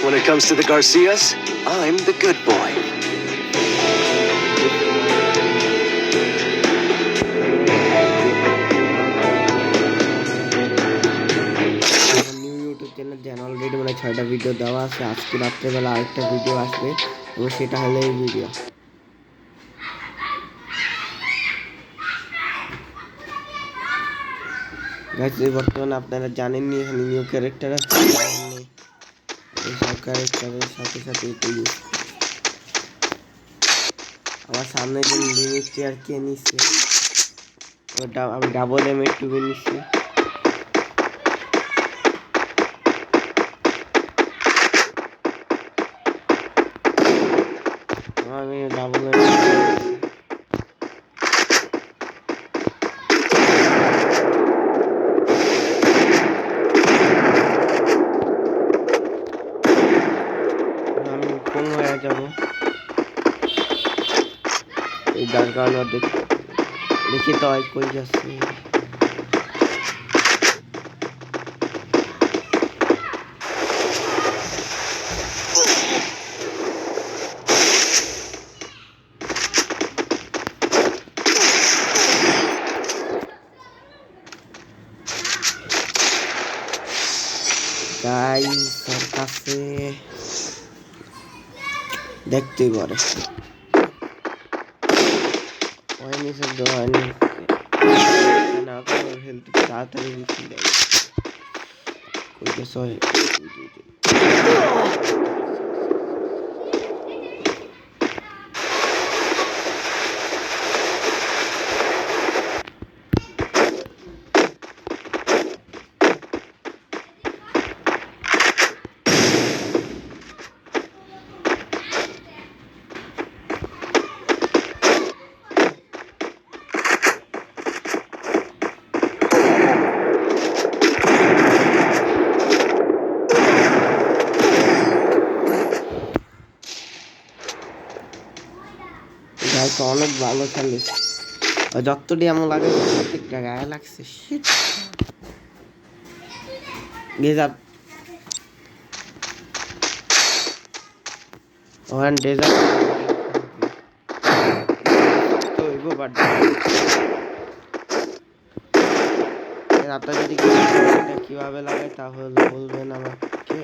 When it comes to the Garcias, I'm the good boy. New YouTube channel then already মানে 6টা video দেওয়া আছে। আজকে রাত্রেবেলা আরেকটা ভিডিও আসবে এবং সেটা হলো এই ভিডিও। গাইস বর্তমানে আপনারা জানেননি এখানে নিউ ক্যারেক্টার আছে, এইসব ক্যারেক্টারের সাথে সাথে এটা ইউজ আমার সামনে যে লিমিট চেয়ার কে নিচ্ছে ওটা আমি ডাবল M82 নিচ্ছি। আমি ডাবল আমি কোন হয়ে যাব এই যার কারণে দেখি তো কই যাচ্ছে। গাইস ওর কাছে দেখতেই পারে ওই নিচে দোয়ানি না তো হেলথ তাড়াতাড়ি রিফিল দেয় কই গেছে অনেক ভালো খেলে যতটি এমন লাগে প্রত্যেকটা গায়ে লাগছে আপনার যদি কিভাবে লাগে তাহলে বলবেন আমাকে।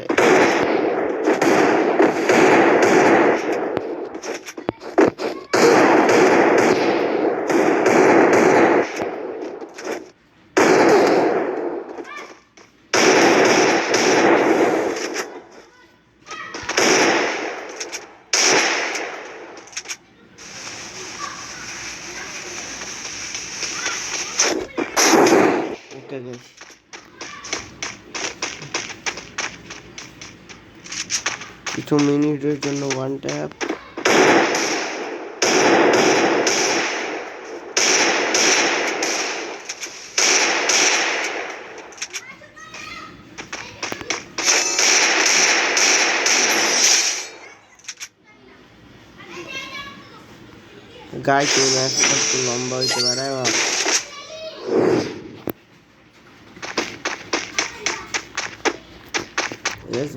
কিছু মিনিটের জন্য ওয়ান ট্যাপ গাইস এই ম্যাচটা একটু লম্বা হইতে পারে আর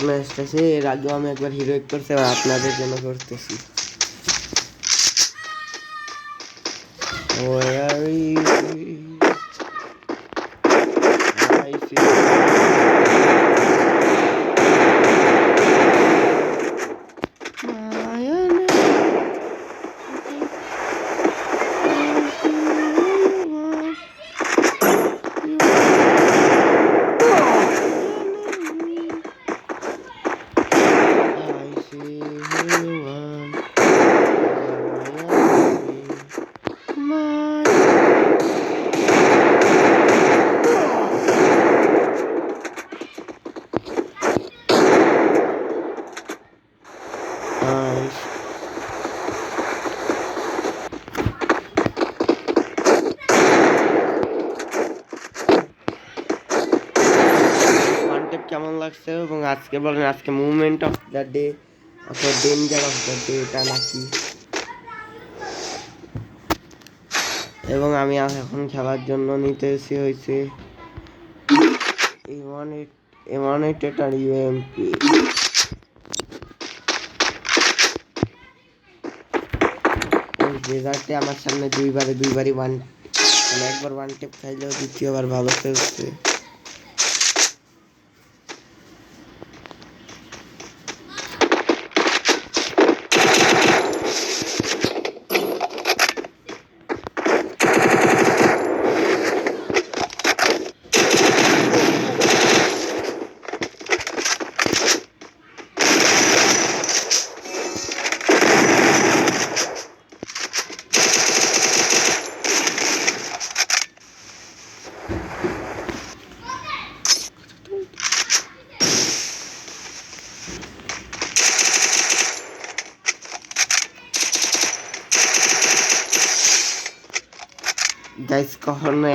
ম্যাচটা সে এর আগেও আমি একবার হিরোইক করছি আর আপনাদের জন্য করতেছি। কেমন লাগছে এবং আজকে বলেন আজকে মুভমেন্ট অফ দ্য ডে অথবা ডেঞ্জার অফ দ্য ডে এটা নাকি। এবং আমি এখন খেলার জন্য নিতেছি হয়েছে M1A আর UMP রেজাল্টে আমার সামনে দুইবারই ওয়ান, মানে একবার ওয়ান টেপ খাইলেও দ্বিতীয়বার ভালো খেলছে। গাইস কখনো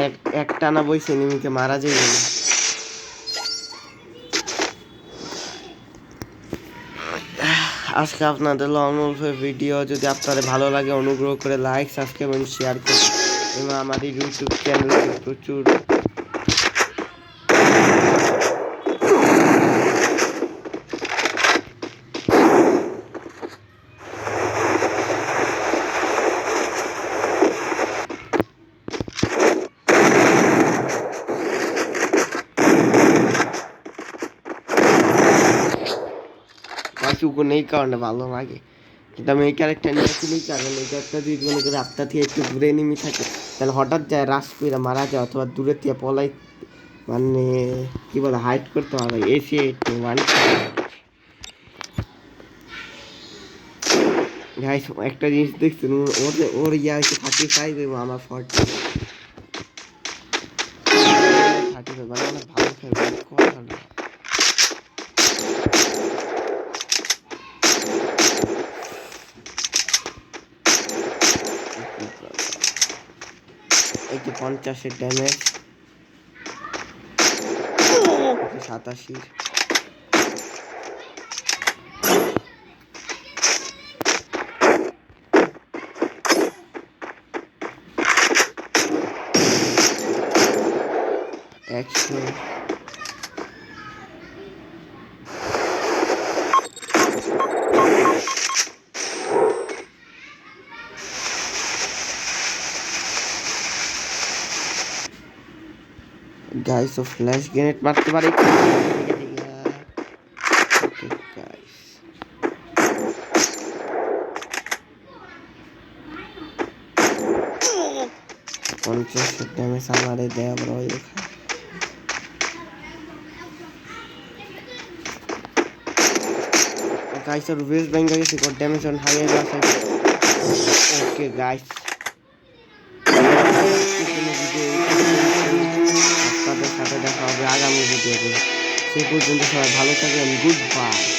একটানা বইছে এনিমিকে মারা যাবে না। আজকে আপনাদের লং ভিডিও যদি আপনাদের ভালো লাগে অনুগ্রহ করে লাইক, সাবস্ক্রাইব এবং শেয়ার করুন এবং আমাদের ইউটিউব চ্যানেলে প্রচুর নেই কারণে ভালো লাগে, কিন্তু আমি এই ক্যারেক্টার নিয়েছিলি কারণ এই ক্যারেক্টার যদি মনে করে আপনার থেকে একটু দূরে এনিমি থাকে তাহলে হঠাৎ যায় রাশ করে মারা যায়, অথবা দূরে থেকে পলাই মানে কি বলে হাইড করতে হবে এসে একটু ওয়ান। গাইস একটা জিনিস দেখছেন, ওর ইয়া হচ্ছে 35 এবং আমার 40, 35 মানে অনেক ভালো খেলবে কথা না। এই যে 50-এর ড্যামেজ, 87-র অ্যাকশন। গাইস ও ফ্ল্যাশ গ্রেনেড মারতে পারে। ওকে গাইস 50-এর ড্যামেজ আমারে দেয়া বড় দেখা। গাইস ওর ওয়েস্ট ব্যাঙ্গা গেছে, good damage on high end আছে। ওকে গাইস আপনাদের সাথে দেখা হবে আগামী ভিডিওতে, সেই পর্যন্ত সবাই ভালো থাকবেন, গুড বাই।